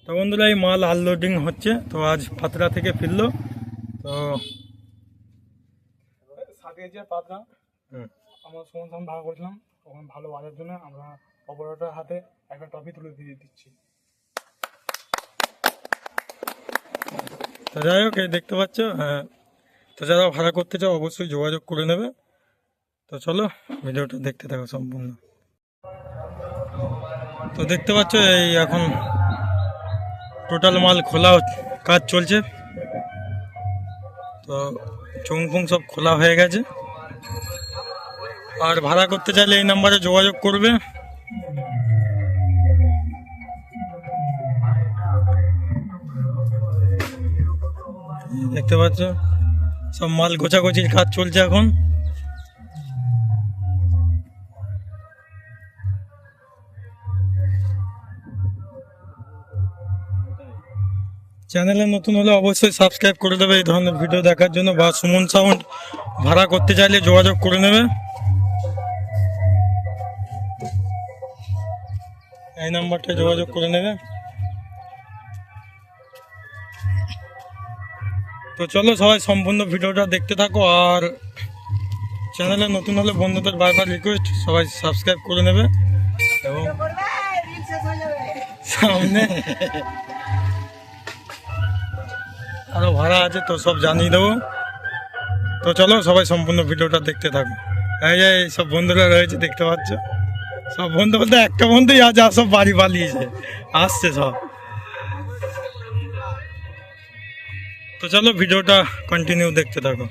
তো বন্ধুরা এই মাল আনলোডিং হচ্ছে। তো আজ পাতরা থেকে ফিরলো। তো সাথে যে পাতরা আমরা সমান ভাড়া করছিলাম, তখন ভালো বাজার জন্য আমরা অপারেটরের হাতে একটা ট্রফি তুলে দিয়ে দিচ্ছি। তো যাই হোক, এই দেখতে পাচ্ছ। হ্যাঁ, তো যারা ভাড়া করতে চাও অবশ্যই যোগাযোগ করে নেবে। তো চলো ভিডিওটা দেখতে থাকো সম্পূর্ণ। তো দেখতে পাচ্ছ এই এখন টোটাল মাল খোলা কাজ চলছে। তো চুংফুং সব খোলা হয়ে গেছে। আর ভাড়া করতে চাইলে এই নাম্বারে যোগাযোগ করবে। দেখতে পাচ্ছ সব মাল গোছাগুছির কাজ চলছে এখন। চ্যানেলে নতুন হলে অবশ্যই সাবস্ক্রাইব করে দেবে এই ধরনের ভিডিও দেখার জন্য, বা সুমন সাউন্ড ভাড়া করতে চাইলে যোগাযোগ করে নেবে। এই নাম্বারটায় যোগাযোগ করে নেবে। তো চলো সবাই সম্পূর্ণ ভিডিওটা দেখতে থাকো। আর চ্যানেলে নতুন হলে বন্ধুদের বারবার রিকোয়েস্ট সবাই সাবস্ক্রাইব করে নেবে। এবং সামনে আরো ভাড়া আছে, তো সব জানিয়ে দেবো। তো চলো সবাই সম্পূর্ণ ভিডিওটা দেখতে থাকো। এই যে সব বন্ধুরা রয়েছে দেখতে পাচ্ছ, সব বন্ধু বলতে একটা বন্ধুই আছে, আর সব বাড়ি পালিয়েছে, আসছে সব। তো চলো ভিডিওটা কন্টিনিউ দেখতে থাকো।